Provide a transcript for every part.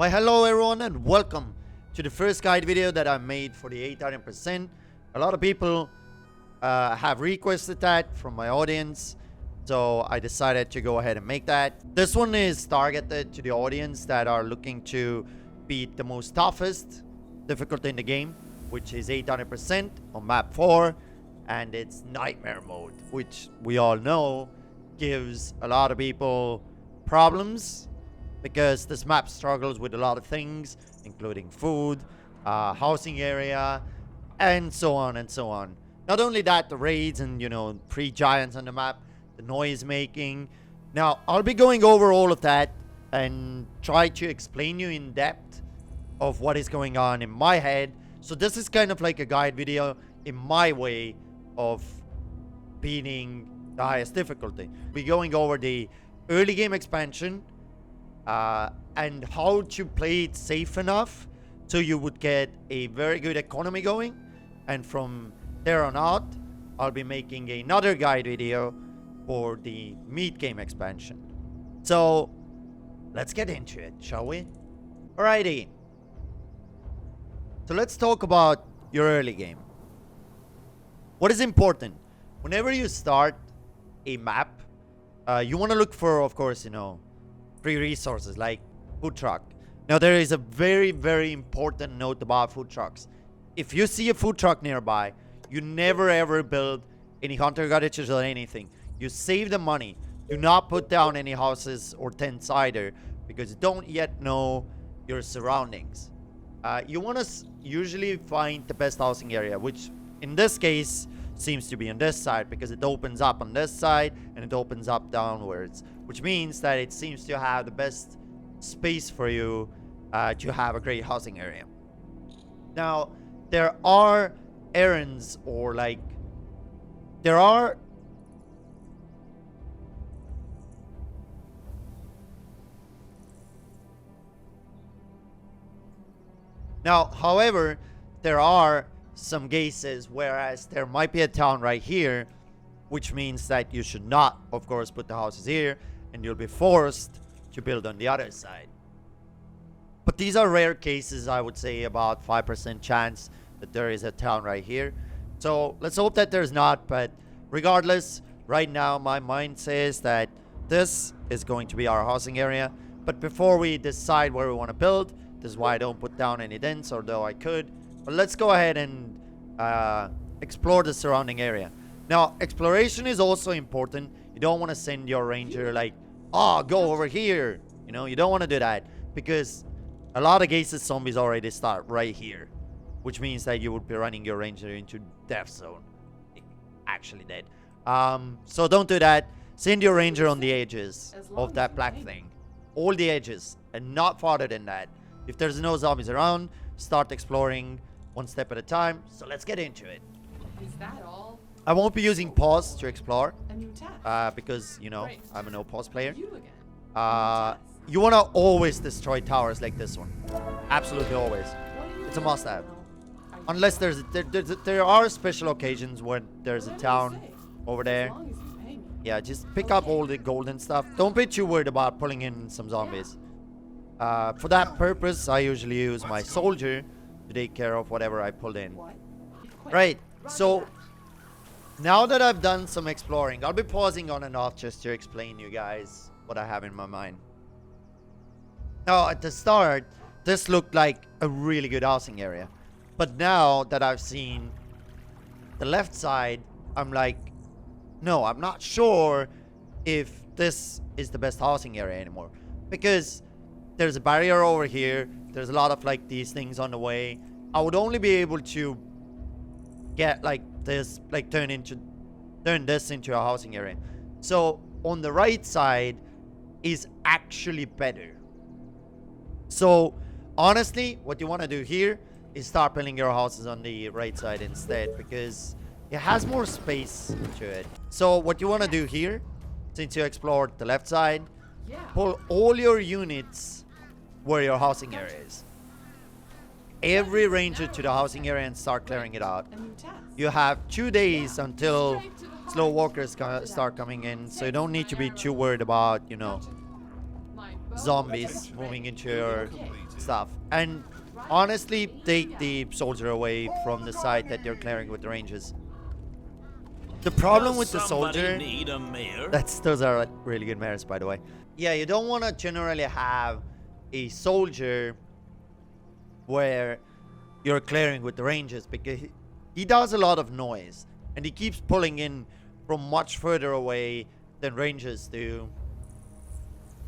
Why hello everyone and welcome to the first guide video that I made for the 800%. A lot of people have requested that from my audience, so I decided to go ahead and make that. This one is targeted to the audience that are looking to beat the most toughest difficulty in the game, which is 800% on map 4, and it's nightmare mode, which we all know gives a lot of people problems because this map struggles with a lot of things, including food, housing area, and so on and so on. Not only that, the raids and, pre-giants on the map, the noise making. Now, I'll be going over all of that and try to explain you in depth of what is going on in my head. So this is kind of like a guide video in my way of beating the highest difficulty. We're going over the early game expansion, and how to play it safe enough so you would get a very good economy going. And from there on out, I'll be making another guide video for the mid game expansion. So let's get into it, shall we? Alrighty. So let's talk about your early game. What is important? Whenever you start a map, you want to look for, of course, free resources like food truck. Now, there is a very, very important note about food trucks. If you see a food truck nearby, you never ever build any hunter cottages or anything. You save the money. Do not put down any houses or tents either, because you don't yet know your surroundings. You want to usually find the best housing area, which in this case seems to be on this side, because it opens up on this side and it opens up downwards, which means that it seems to have the best space for you to have a great housing area. Now, there are errands or however, there are some cases whereas there might be a town right here, which means that you should not, of course, put the houses here, and you'll be forced to build on the other side. But these are rare cases. I would say about 5% chance that there is a town right here. So let's hope that there's not, but regardless, right now my mind says that this is going to be our housing area. But before we decide where we want to build, this is why I don't put down any dents, although I could. But let's go ahead and explore the surrounding area. Now, exploration is also important. You don't want to send your ranger go over here. You don't want to do that, because a lot of cases zombies already start right here, which means that you would be running your ranger into death zone. Actually dead. So don't do that. Send your ranger on the edges of that black thing. All the edges, and not farther than that. If there's no zombies around, start exploring one step at a time. So let's get into it. Is that all? I won't be using pause to explore, A new task. because, Great. I'm a no pause player. You again. You want to always destroy towers like this one. Absolutely always. What do you It's a do? must-have. Are you- Unless there are special occasions when there's a Whatever you town say. over As there. long as you pay me. Yeah, just pick up all the golden stuff. Don't be too worried about pulling in some zombies. For that purpose, I usually use my soldier to take care of whatever I pull in. What? You've quit. Right, Roger so that. now that I've done some exploring, I'll be pausing on and off just to explain you guys what I have in my mind. Now, at the start, this looked like a really good housing area. But now that I've seen the left side, I'm like, no, I'm not sure if this is the best housing area anymore. Because there's a barrier over here. There's a lot of these things on the way. I would only be able to get this, turn this into a housing area. So on the right side is actually better. So honestly, what you want to do here is start building your houses on the right side instead, because it has more space to it. So what you want to do here, since you explored the left side, Yeah. pull all your units where your housing area is. Every ranger to the housing area and start clearing it out. A new task. You have 2 days until Straight to the heart. slow walkers start coming in, so you don't need to be too worried about, My bow zombies is moving ready. into your stuff. And honestly, take the soldier away from the side that you're clearing with the ranges. The problem with the soldier, Need a mayor? those are really good mares, by the way. Yeah, you don't want to generally have a soldier where you're clearing with the ranges, because he does a lot of noise and he keeps pulling in from much further away than ranges do,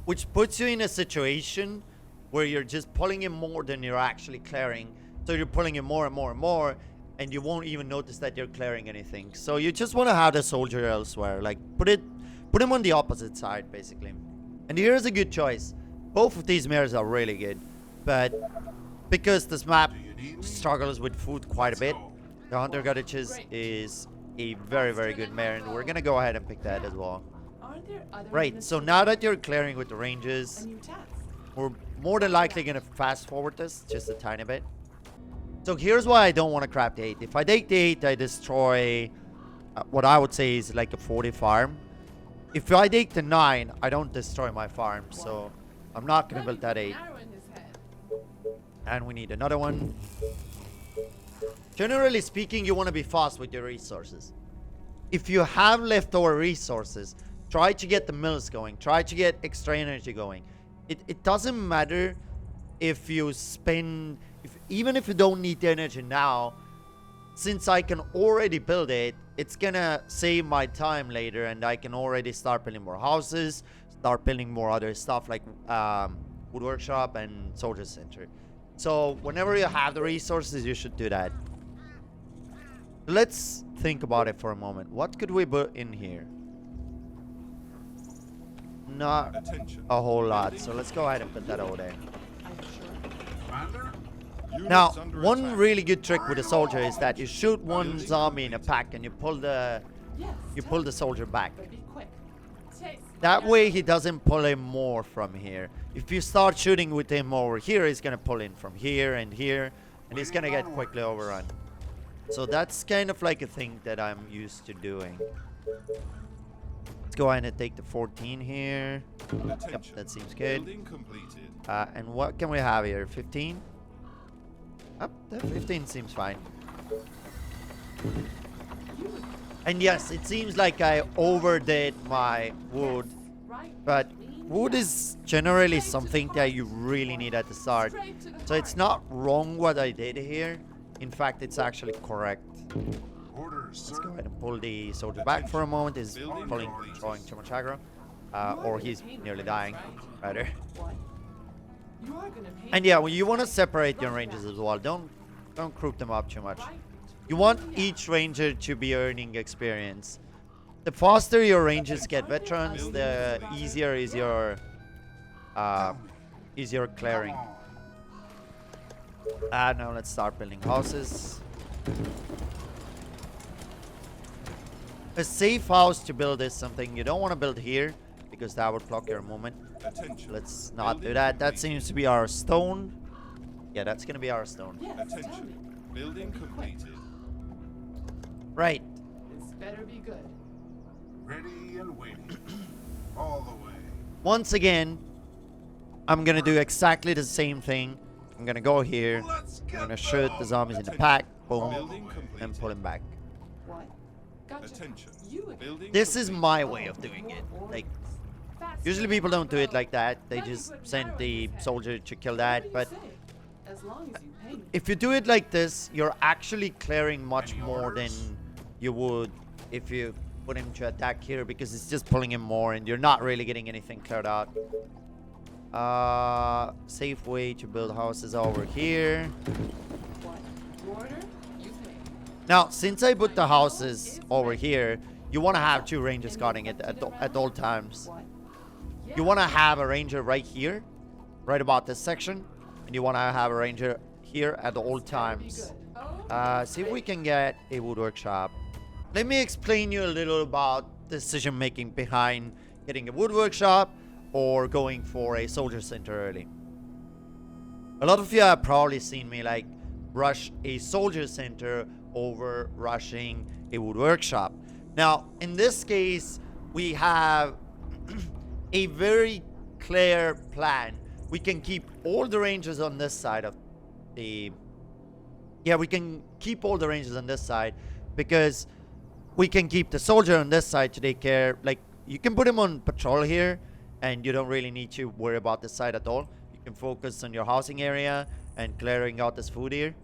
which puts you in a situation where you're just pulling in more than you're actually clearing. So you're pulling in more and more and more, and you won't even notice that you're clearing anything. So you just want to have the soldier elsewhere, like put him on the opposite side, basically. And here's a good choice. Both of these mares are really good, but because this map struggles with food quite a bit, the Hunter Cottages is a very, very good mare, and we're gonna go ahead and pick that as well. Aren't there other Right, so now that you're clearing with the ranges, a new task? we're more than likely gonna fast forward this just a tiny bit. So here's why I don't want to craft the 8. If I take the 8, I destroy what I would say is like a 40 farm. If I take the 9, I don't destroy my farm, so I'm not gonna build that 8. Arrow in his head. And we need another one. Generally speaking, you want to be fast with your resources. If you have leftover resources, try to get the mills going. Try to get extra energy going. It doesn't matter if you spend... even if you don't need the energy now, since I can already build it, it's gonna save my time later, and I can already start building more houses, start building more other stuff like wood workshop and soldier center. So whenever you have the resources, you should do that. Let's think about it for a moment. What could we put in here? Not a whole lot. So let's go ahead and put that over there. I'm sure. Now, one really good trick with a soldier is that you shoot one zombie in a pack and you pull the Yes. soldier back. But be quick. That way he doesn't pull in more from here. If you start shooting with him over here, he's gonna pull in from here, and he's gonna get quickly overrun. So that's kind of like a thing that I'm used to doing. Let's go ahead and take the 14 here. Yep, that seems good. And what can we have here? 15? The 15 seems fine. And yes, it seems like I overdid my wood, but wood is generally something that you really need at the start. So it's not wrong what I did here. In fact, it's actually correct. Let's go ahead and pull the soldier back for a moment. He's throwing too much aggro. Or he's nearly dying, rather. And yeah, well, you want to separate your ranges as well. Don't group them up too much. You want each ranger to be earning experience. The faster your rangers get veterans, the easier is your clearing. Now let's start building houses. A safe house to build is something you don't want to build here, because that would block your movement. Let's not do that. That seems to be our stone. Yeah, that's gonna be our stone. Yes, tell me. Building completed. Right. This better be good. Ready and waiting. All the way. Once again, I'm gonna do exactly the same thing. I'm gonna go here. I'm gonna shoot the zombies in the pack. Boom. And pull him back. What? Gotcha. Attention. You again. Building This is complete. my way of doing it. Like, usually people don't do it like that. They just send the soldier to kill that. But As long as you pay me. if you do it like this, you're actually clearing much more than you would if you put him to attack here, because it's just pulling him more and you're not really getting anything cleared out. Safe way to build houses over here. What? Order? You pay. Now, since I put the houses over here, you want to have 2 rangers guarding it at all times. What? You want to have a ranger right here, right about this section, and you want to have a ranger here at all times. See if we can get a wood workshop. Let me explain you a little about decision making behind getting a wood workshop or going for a soldier center early. A lot of you have probably seen me like rush a soldier center over rushing a wood workshop. Now, in this case, we have a very clear plan we can keep all the rangers on this side of the... Yeah, we can keep all the rangers on this side because we can keep the soldier on this side to take care. Like, you can put him on patrol here and you don't really need to worry about this side at all. You can focus on your housing area and clearing out this food here.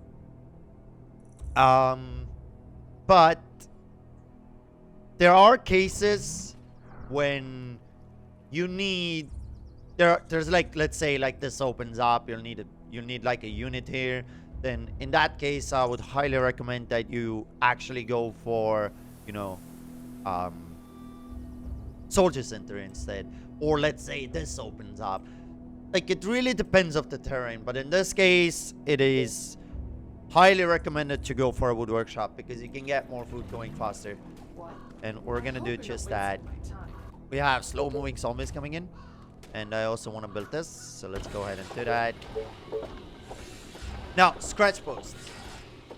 But there are cases when you need... There's like, let's say like this opens up, you'll need like a unit here. Then in that case, I would highly recommend that you actually go for, you know, soldier center instead. Or let's say this opens up. Like, it really depends of the terrain, but in this case, it is highly recommended to go for a wood workshop because you can get more food going faster. What? And we're gonna do just Wasting that. my time. We have slow moving zombies coming in, and I also want to build this, so let's go ahead and do that. Now, scratch posts.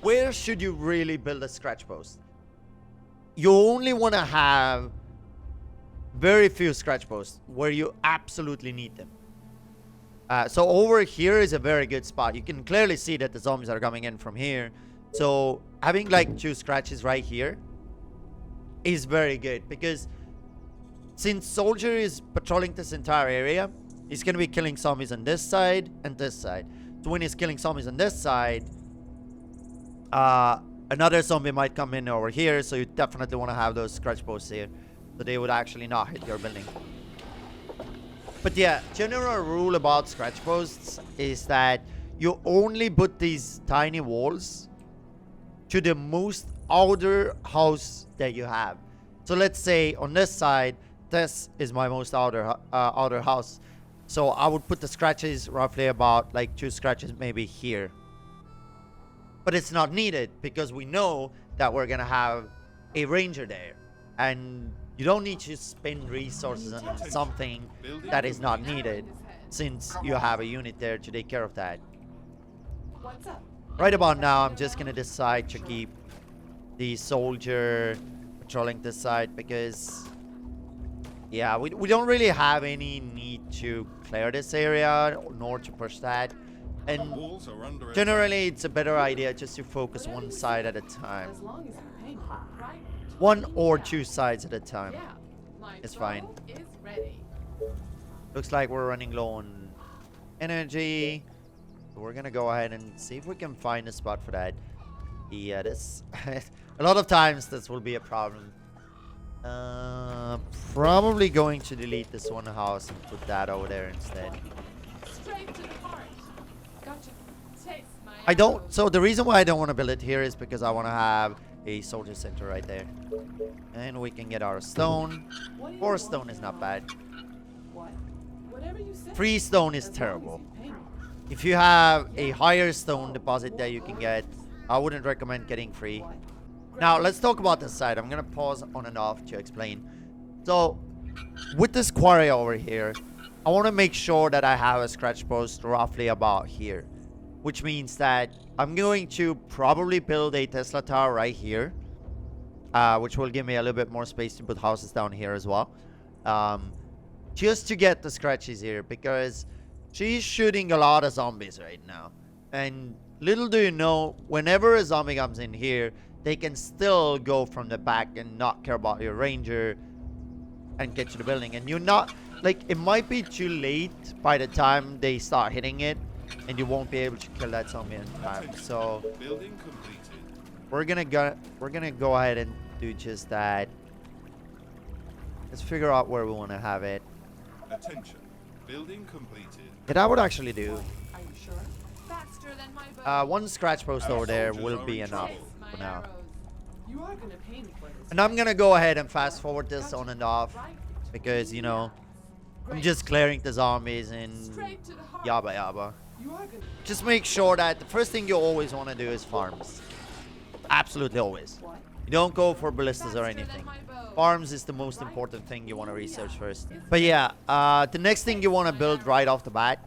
Where should you really build a scratch post? You only want to have very few scratch posts where you absolutely need them. So over here is a very good spot. You can clearly see that the zombies are coming in from here. So having like 2 scratches right here is very good because since soldier is patrolling this entire area, he's going to be killing zombies on this side and this side. So when he's killing zombies on this side, another zombie might come in over here. So you definitely want to have those scratch posts here, so they would actually not hit your building. But yeah, general rule about scratch posts is that you only put these tiny walls to the most outer house that you have. So let's say on this side, this is my most outer house. So I would put the scratches roughly about like 2 scratches maybe here. But it's not needed because we know that we're gonna have a ranger there. And you don't need to spend resources on something that is not needed since you have a unit there to take care of that. What's up? Right about now, I'm just gonna decide to keep the soldier patrolling this side because, yeah, we don't really have any need to clear this area nor to push that. And Walls are under attack. generally, it's a better idea just to focus one side at a time. As long as you pay me, right? 1 or 2 sides at a time. Yeah. My It's fine. stove is ready. Looks like we're running low on energy. So we're gonna go ahead and see if we can find a spot for that. Yeah, this a lot of times this will be a problem. Probably going to delete this one house and put that over there instead. Straight to the heart. Gotcha. Taste my I don't. arrows. So the reason why I don't want to build it here is because I want to have a soldier center right there, and we can get our stone. What do you 4 want stone is not now? bad. What? Whatever you say. 3 stone is As long as terrible. you pay me. If you have a higher stone deposit that you can get, I wouldn't recommend getting free. What? Now, let's talk about this side. I'm going to pause on and off to explain. So, with this quarry over here, I want to make sure that I have a scratch post roughly about here. Which means that I'm going to probably build a Tesla tower right here. Which will give me a little bit more space to put houses down here as well. Just to get the scratches here, because she's shooting a lot of zombies right now. And little do you know, whenever a zombie comes in here, they can still go from the back and not care about your ranger and get to the building. And you're not, like, it might be too late by the time they start hitting it, and you won't be able to kill that zombie in time. So Building completed. we're gonna go ahead and do just that. Let's figure out where we want to have it. Attention. Building completed. That I would actually do. Are you sure? Faster than my bow. 1 scratch post over there soldiers will are be in enough trouble. My for now. arrows. You are gonna pay me for this. And I'm gonna go ahead and fast forward this Gotcha. on and off Right because, you know, I'm Great. just clearing the zombies and Straight to the heart. yabba yabba. You are gonna. Just make sure that the first thing you always want to do is farms. Absolutely always. What? You don't go for ballistas or Faster than anything. my bow. Farms is the most important thing you want to research first. But yeah, the next thing you want to build right off the bat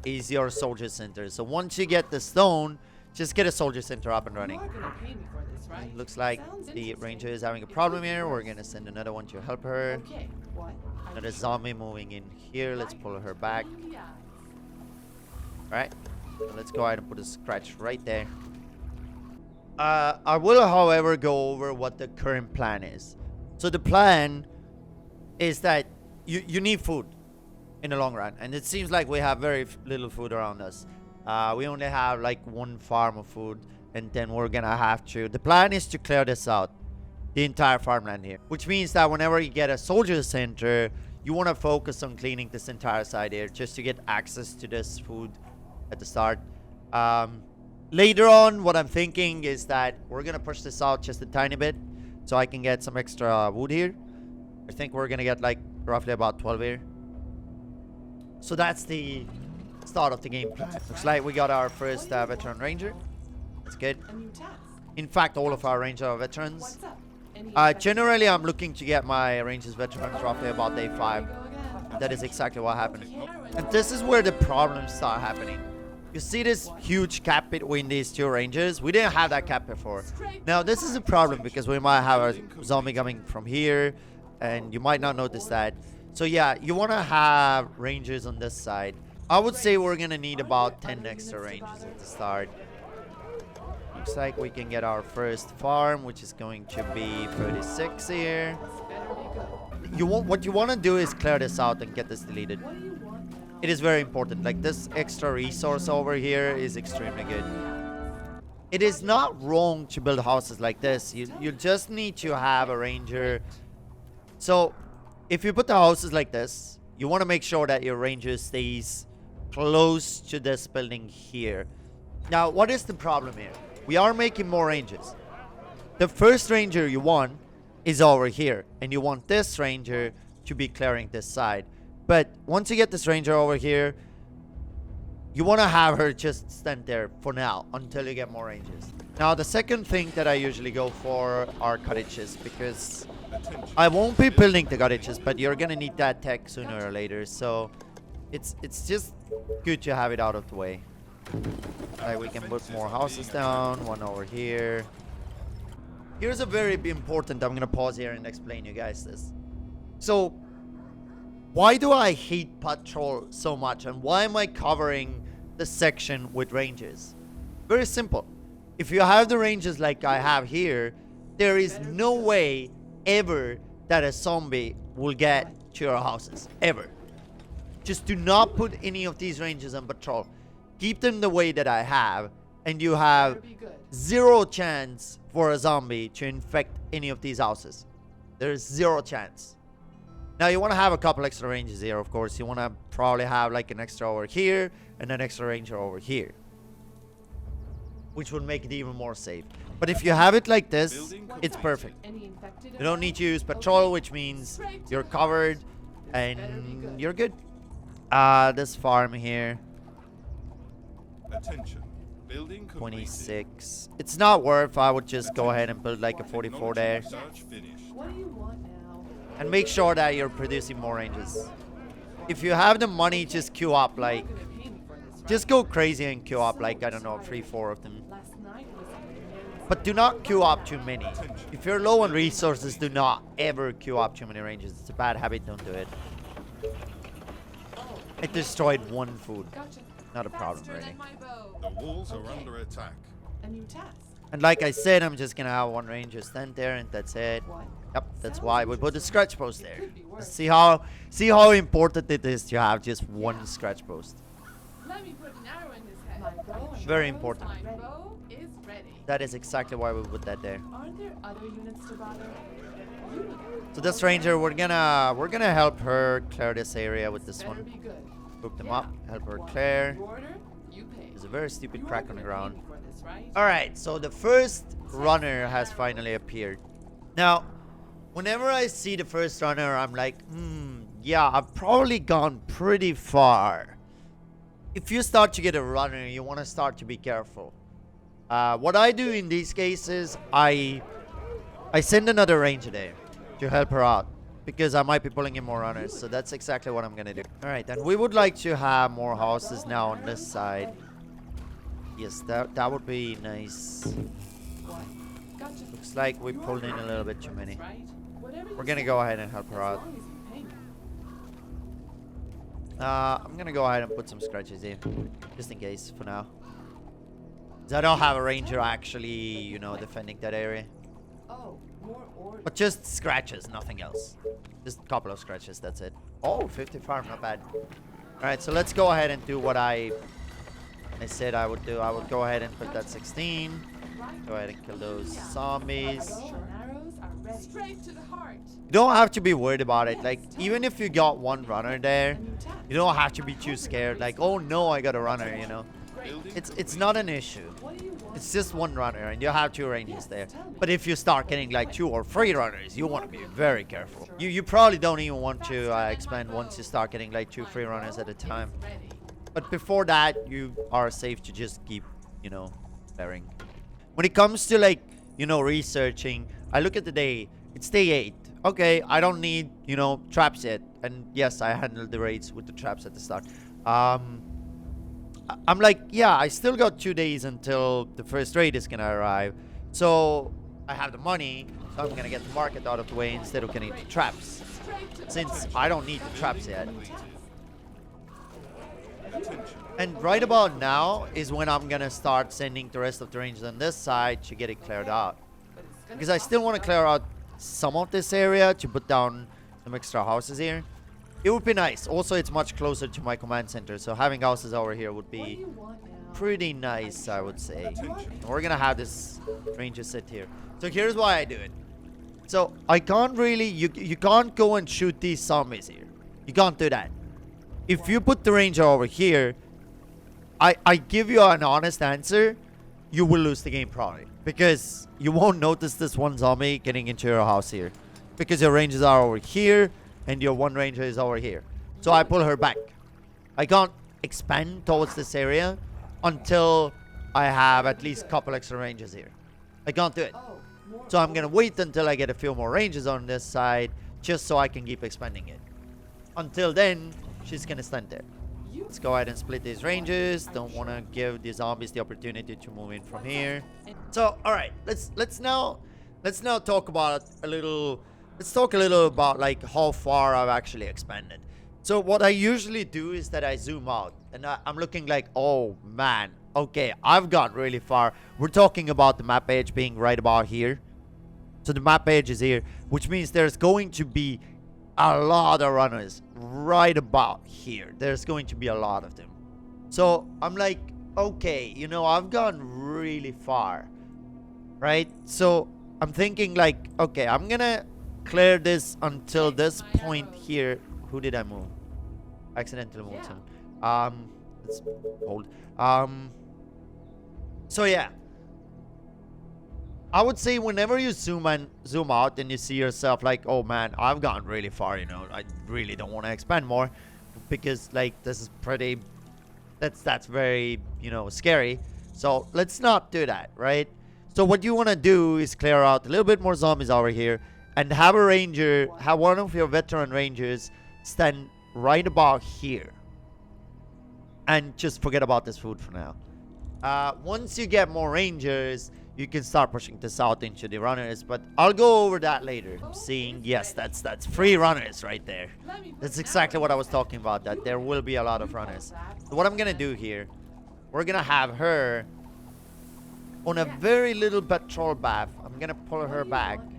is your soldier center. So once you get the stone just get a soldier center up and You running. are gonna pay me for this, right? Looks like Sounds the interesting. ranger is having a It problem could here. be We're worse. gonna send another one to help her. Okay, what? Are Another you zombie moving in here. Let's pull her back. sure? Yeah. Alright. So let's go ahead and put a scratch right there. I will, however, go over what the current plan is. So the plan is that you need food in the long run. And it seems like we have very little food around us. We only have like one farm of food. And then we're gonna have to... The plan is to clear this out. The entire farmland here. Which means that whenever you get a soldier center, you want to focus on cleaning this entire side here. Just to get access to this food at the start. Later on, what I'm thinking is that we're gonna push this out just a tiny bit, so I can get some extra wood here. I think we're gonna get like roughly about 12 here. So that's the start of the game plan. Looks like we got our first veteran ranger. That's good. A new task. In fact, all of our ranger are veterans. What's up? Any Generally, I'm looking to get my rangers veterans roughly about day 5. Go again. That is exactly what happened. Karen. And this is where the problems start happening. You see this huge gap between these two rangers? We didn't have that gap before. Now, this is a problem because we might have a zombie coming from here, and you might not notice that. So yeah, you want to have rangers on this side. I would say we're going to need about 10 extra rangers at the start. Looks like we can get our first farm, which is going to be 36 here. This better be good. What you want to do is clear this out and get this deleted. What do you want now? It is very important. Like, this extra resource over here is extremely good. It is not wrong to build houses like this. You just need to have a ranger. So if you put the houses like this, you want to make sure that your ranger stays close to this building here. Now, what is the problem here? We are making more rangers. The first ranger you want is over here, and you want this ranger to be clearing this side. But once you get this ranger over here, you want to have her just stand there for now until you get more rangers. Now, the second thing that I usually go for are cottages, because I won't be building the cottages, but you're gonna need that tech sooner or later. So it's just good to have it out of the way. Like, we can put more houses down, one over here. Here's a very important, I'm gonna pause here and explain you guys this. So why do I hate patrol so much, and why am I covering the section with rangers? Very simple. If you have the rangers like I have here, there is no way ever that a zombie will get to your houses. Ever. Just do not put any of these rangers on patrol. Keep them the way that I have, and you have Better be good. zero chance for a zombie to infect any of these houses. There is zero chance. Now, you want to have a couple extra rangers here, of course. You want to probably have like an extra over here and an extra ranger over here, which would make it even more safe. But if you have it like this, it's perfect. Any infected You don't need to use patrol, which means you're covered and you're good. This farm here, Attention. Building completed. 26. It's not worth. I would just go ahead and build like a 44 there. Search finished. What do you want now? And make sure that you're producing more ranges. If you have the money, just queue up like... You're gonna pay me for this, right? Just go crazy and queue up like, I don't know, 3-4 of them. Last night was amazing. But do not queue up too many. If you're low on resources, do not ever queue up too many ranges. It's a bad habit, don't do it. It destroyed one food. Gotcha. Not a problem, Faster really. than my bow. The walls are Okay. under attack. A new task. And like I said, I'm just gonna have one ranger stand there and that's it. What? Yep, that's Sounds why we put the interesting. scratch post It there. could be worse. See how important it is to have just one scratch post. Let me put an arrow in his head. My bow and Very arrows, important. My bow is ready. That is exactly why we put that there. Aren't there other units to bother? You So this ranger, we're gonna help her clear this area with this better one. be good. Hook them Yeah. up, help her What? clear. You order, you pay. There's a very stupid You crack are on the gonna pay ground. me for this, right? Alright, so the first runner has finally appeared. Now, whenever I see the first runner, I'm like, yeah, I've probably gone pretty far. If you start to get a runner, you want to start to be careful. What I do in these cases, I send another ranger there to help her out, because I might be pulling in more runners. So that's exactly what I'm gonna do. Alright, then we would like to have more houses now on this side. Yes, that would be nice. What? Gotcha. Looks like we You're pulled in a right. little bit too many. That's right. Whatever We're you gonna say, go ahead and help her as out. long as you pay me. I'm gonna go ahead and put some scratches in, just in case for now. 'Cause I don't have a ranger actually, you know, defending that area. Oh, more order. But just scratches, nothing else. Just a couple of scratches, that's it. Oh, 50 farm, not bad. Alright, so let's go ahead and do what I said I would do. I would go ahead and put that 16. Go ahead and kill those zombies. Bow and arrows are ready. Straight to the heart. You don't have to be worried about it. Like, even if you got one runner there, A new task. you don't have to be too scared. Like, oh no, I got a runner, you know. Building It's not an issue. What do you want? It's just one runner and you have two rangers there. But if you start getting like 2 or 3 runners, you want to be very careful. You probably don't even want to expand once you start getting like 2, 3 runners at a time. Ready. But before that, you are safe to just keep, you know, clearing. When it comes to like, you know, researching, I look at the day. It's day 8. Okay, I don't need, you know, traps yet. And yes, I handled the raids with the traps at the start. I'm like, yeah, I still got 2 days until the first raid is gonna arrive. So I have the money, so I'm gonna get the market out of the way instead of getting the traps. Straight to the Since heart. I don't need the traps yet. completed. Attention. And right about now is when I'm gonna start sending the rest of the rangers on this side to get it cleared out. But it's gonna Because I cost still you want to money. clear out some of this area to put down some extra houses here. It would be nice. Also, it's much closer to my command center, so having houses over here would What do be you want now? pretty nice, I would say. Attention. We're gonna have this ranger sit here. So here's why I do it. So I can't really, you can't go and shoot these zombies here. You can't do that. If you put the ranger over here, I give you an honest answer, you will lose the game probably. Because you won't notice this one zombie getting into your house here. Because your rangers are over here, and your one ranger is over here. So I pull her back. I can't expand towards this area until I have at least a couple extra rangers here. I can't do it. Oh, more So I'm gonna order. wait until I get a few more rangers on this side, just so I can keep expanding it. Until then, she's gonna stand there. You Let's go ahead and split these rangers. Don't want to give the zombies the opportunity to move in from here. So, all right, let's now talk about a little. Let's talk a little about like how far I've actually expanded. So what I usually do is that I zoom out and I'm looking like, oh man, okay, I've got really far. We're talking about the map edge being right about here. So the map edge is here, which means there's going to be a lot of runners right about here. There's going to be a lot of them. So I'm like, okay, you know, I've gone really far, right? So I'm thinking like, okay, I'm gonna clear this until this point here. Who did I move? Accidentally moved him. Let's hold. So yeah, I would say whenever you zoom out and you see yourself like, oh man, I've gone really far, you know, I really don't want to expand more because like this is pretty, that's very, you know, scary. So let's not do that, right? So what you want to do is clear out a little bit more zombies over here and have a ranger, have one of your veteran rangers stand right about here and just forget about this food for now. Once you get more rangers, you can start pushing this out into the runners, but I'll go over that later. Seeing, yes, that's 3 runners right there. Let me put That's an exactly arrow what I in was that. talking about, that there will be a lot of You know runners. that. So what I'm gonna do here, we're gonna have her on a Yes. very little patrol bath. I'm gonna pull What her do you back. want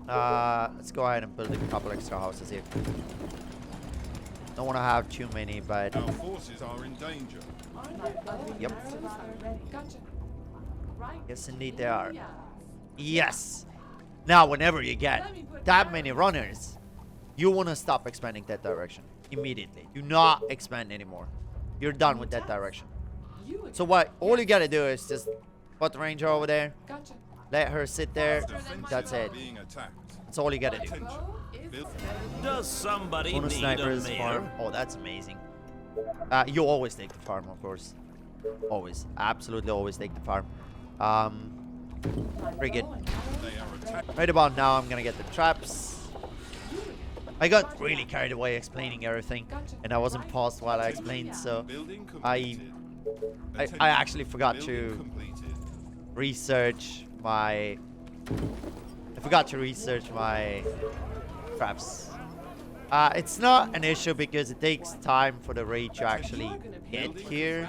now? Let's go ahead and build a couple extra houses here. Don't want to have too many, but Our forces are in danger. Yep. Gotcha. Right. yes, indeed they are. Yeah. Yes. Now, whenever you get Let me put that arrows. many runners, you want to stop expanding that direction immediately. Do not expand anymore. You're done with that direction. You So what? All you gotta do is just put the ranger over there, Gotcha. let her sit there. Defenses That's are it. being attacked. That's all you gotta do. Attention. Is Build- Does somebody Bonus need snipers a farm. mayor? Oh, that's amazing. You always take the farm, of course. Always, absolutely always take the farm. Very good. They are attacked. Right about now, I'm gonna get the traps. I got really carried away explaining everything, and I wasn't paused while I explained, so Building I completed. I actually forgot Building to completed. research my... I forgot to research my traps. It's not an issue because it takes time for the raid to actually get here.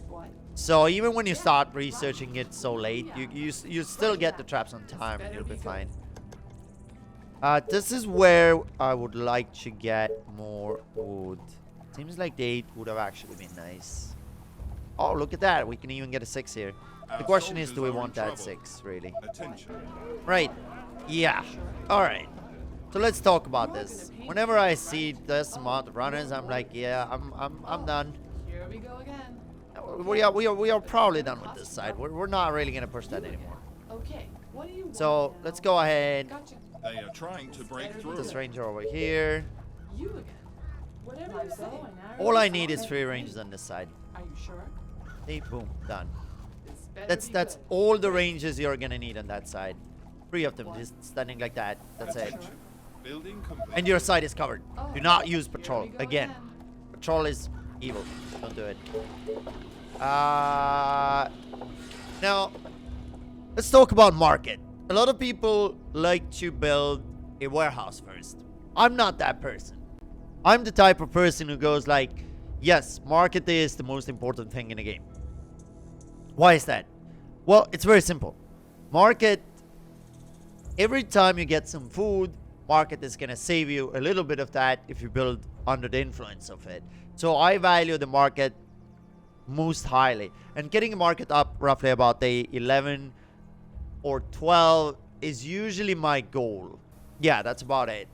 What? So even when you start researching it so late, you still get the traps on time and you'll be fine. This is where I would like to get more wood. Seems like the 8 would have actually been nice. Oh, look at that. We can even get a 6 here. The question is, do we want that 6, really? Attention. Right. Yeah. Alright. So let's talk about this. Whenever I see this amount of runners, I'm like, yeah, I'm done. Here we go again. We are probably done with this side. We're not really gonna push that anymore. Okay. What do you want? So now? let's go ahead. Gotcha. They are trying to break Put through. this ranger over here. You again. Whatever you say. All I need is 3 ranges on this side. Are you sure? See, boom, done. This better be That's good. all the ranges you're gonna need on that side. 3 of them, just standing like that. That's it. Attention. Building complete. And your side is covered. Oh, Do not use here patrol we go again. Patrol is evil. Don't do it. Now, let's talk about market. A lot of people like to build a warehouse first. I'm not that person. I'm the type of person who goes like, yes, market is the most important thing in the game. Why is that? Well, it's very simple. Market, every time you get some food, market is going to save you a little bit of that if you build under the influence of it. So I value the market most highly. And getting a market up roughly about day 11 or 12 is usually my goal. Yeah, that's about it.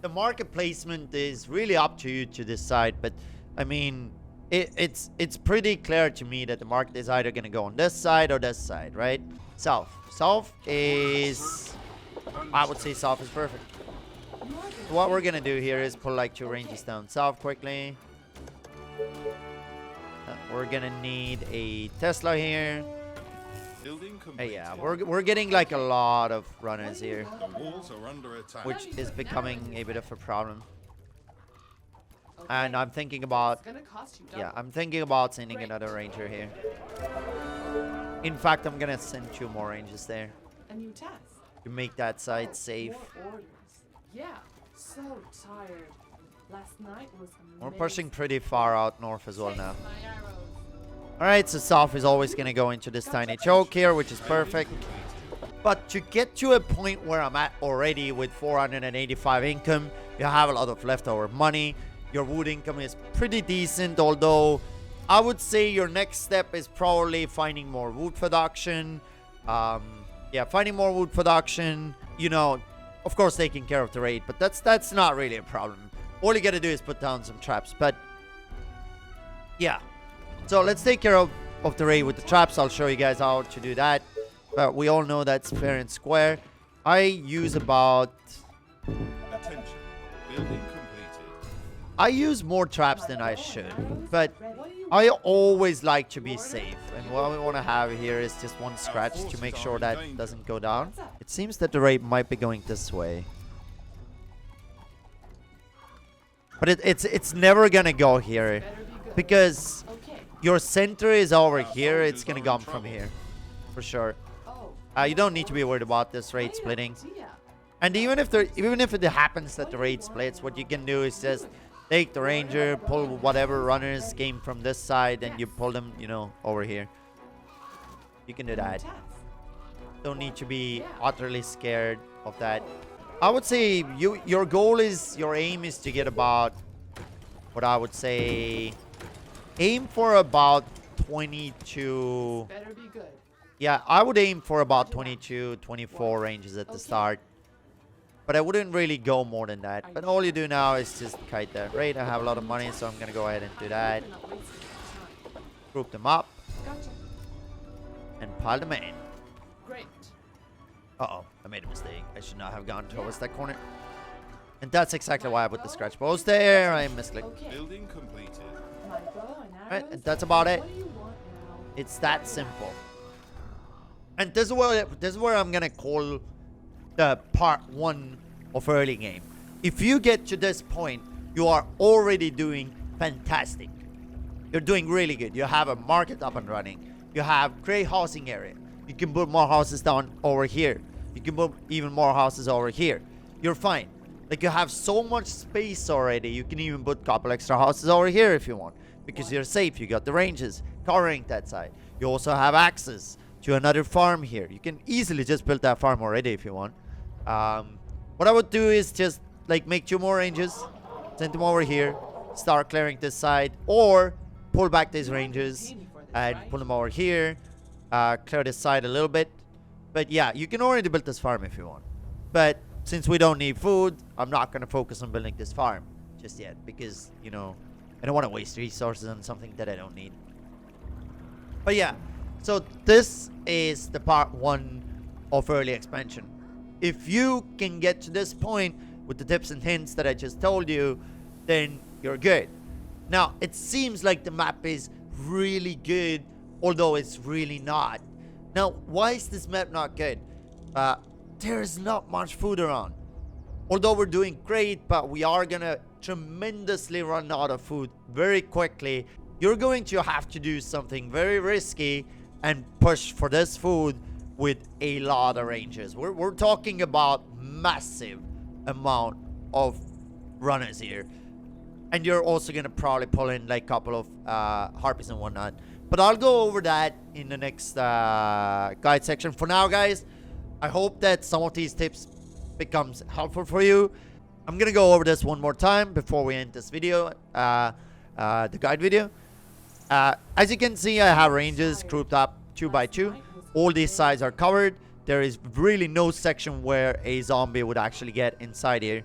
The market placement is really up to you to decide, but I mean, it's pretty clear to me that the market is either going to go on this side or this side, right? South. South is... I would say south is perfect. So what we're going to do here is pull like 2 ranges down south quickly. We're going to need a Tesla here. Building complete. Yeah, we're getting like a lot of runners here, The walls are under attack. which is becoming a bit of a problem. Okay. And I'm thinking about... It's gonna cost you double. Yeah, I'm thinking about sending another ranger here. In fact, I'm gonna send 2 more rangers there A new task. to make that side Oh, safe. more orders. Yeah. So tired. Last night was amazing. We're pushing pretty far out north as well now. Chase my arrows. Alright, so south is always gonna go into this tiny choke here, which is perfect. But to get to a point where I'm at already with 485 income, you have a lot of leftover money. Your wood income is pretty decent, although I would say your next step is probably finding more wood production. Yeah, finding more wood production, you know, of course taking care of the raid, but that's not really a problem. All you gotta do is put down some traps, but yeah. So let's take care of the raid with the traps. I'll show you guys how to do that. But we all know that's fair and square. I use about... Attention. Building completed. I use more traps than I should. But I always like to be safe. And what we want to have here is just 1 scratch to make sure that doesn't go down. It seems that the raid might be going this way. But it's never going to go here. Better be good. Because Okay. your center is over here. It's going to come from here. For sure. Oh. You don't need to be worried about this raid splitting. Yeah. And even if it happens that the raid splits, what you can do is just take the ranger, pull whatever runners came from this side, and you pull them, you know, over here. You can do that. Task. Don't need to be utterly scared of that. I would say your aim is to get about, what I would say, aim for about 22. Better be good. Yeah, I would aim for about 22, 24 ranges at the start. But I wouldn't really go more than that. But all you do now is just kite that raid. I have a lot of money, so I'm going to go ahead and do that. We're not wasting any time. Group them up Gotcha. and pile them in. Great. Uh-oh, I made a mistake. I should not have gone towards that corner. And that's exactly why I put the scratch post there. I misclicked. Okay. Building completed. My bow and arrows. Right, and that's about it. What do you want now? It's that simple. And this is where I'm gonna call the part 1 of early game. If you get to this point, you are already doing fantastic. you're doing really good. You have a market up and running. You have great housing area. You can put more houses down over here. You can put even more houses over here. You're fine. Like, you have so much space already. You can even put a couple extra houses over here if you want, because you're safe. You got the ranges covering that side. You also have access to another farm here. You can easily just build that farm already if you want. What I would do is just like make 2 more ranges, send them over here, start clearing this side, or pull back these ranges and pull them over here, clear this side a little bit. But yeah, you can already build this farm if you want. But since we don't need food, I'm not going to focus on building this farm just yet, because, you know, I don't want to waste resources on something that I don't need. But yeah, so this is the part 1 of early expansion. If you can get to this point with the tips and hints that I just told you, then you're good. Now, it seems like the map is really good, although it's really not. Now, why is this map not good? There is not much food around. Although we're doing great, but we are gonna tremendously run out of food very quickly. You're going to have to do something very risky and push for this food with a lot of ranges. We're talking about massive amount of runners here. And you're also gonna probably pull in like a couple of harpies and whatnot. But I'll go over that in the next guide section. For now, guys, I hope that some of these tips becomes helpful for you. I'm gonna go over this one more time before we end this video, the guide video. As you can see, I have ranges grouped up 2 by 2. All these sides are covered. There is really no section where a zombie would actually get inside here.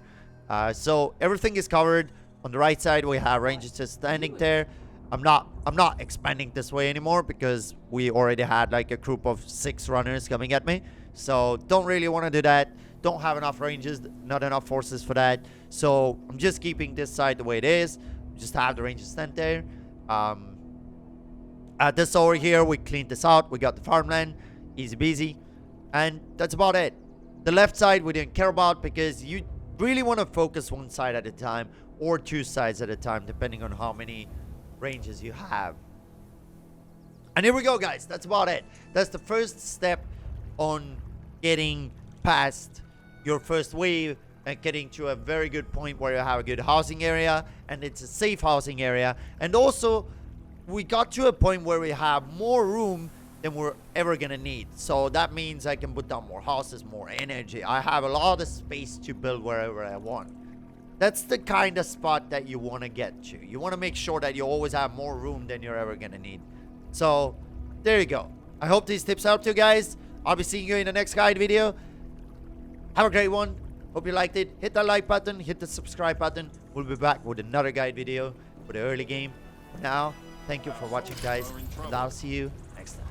So everything is covered. On the right side, we have ranges just standing there. I'm not expanding this way anymore because we already had like a group of 6 runners coming at me. So don't really want to do that. Don't have enough ranges, not enough forces for that. So I'm just keeping this side the way it is. Just have the ranges stand there. This over here, we cleaned this out. We got the farmland, easy peasy. And that's about it. The left side we didn't care about because you really want to focus one side at a time or 2 sides at a time, depending on how many ranges you have. And here we go, guys. That's about it. That's the first step on getting past your first wave and getting to a very good point where you have a good housing area and it's a safe housing area. And also, we got to a point where we have more room than we're ever gonna need. So that means I can put down more houses, more energy. I have a lot of space to build wherever I want. That's the kind of spot that you want to get to. You want to make sure that you always have more room than you're ever gonna need. So there you go. I hope these tips helped you guys. I'll be seeing you in the next guide video. Have a great one. Hope you liked it. Hit that like button, hit the subscribe button. We'll be back with another guide video for the early game. For now, thank you for watching, guys, and I'll see you next time.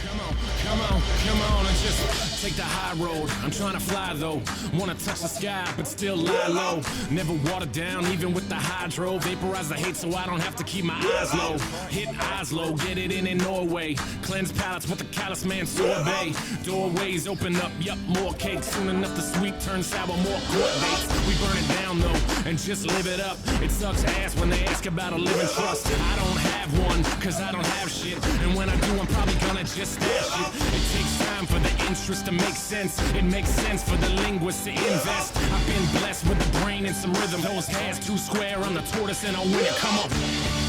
Come on, and just take the high road. I'm trying to fly though, wanna touch the sky, but still lie low. Never water down, even with the hydro. Vaporize the hate so I don't have to keep my eyes low. Hit eyes low, get it in Norway. Cleanse palates with the callous man sorbet. Doorways open up, yup, more cake. Soon enough the sweet turn sour, more court dates. We burn it down though, and just live it up. It sucks ass when they ask about a living trust. I don't have one, cause I don't have shit. And when I do, I'm probably gonna just stash it. It takes time for the interest to make sense. It makes sense for the linguist to invest. I've been blessed with a brain and some rhythm. Those hands too square, I'm the tortoise and I win it. Come on.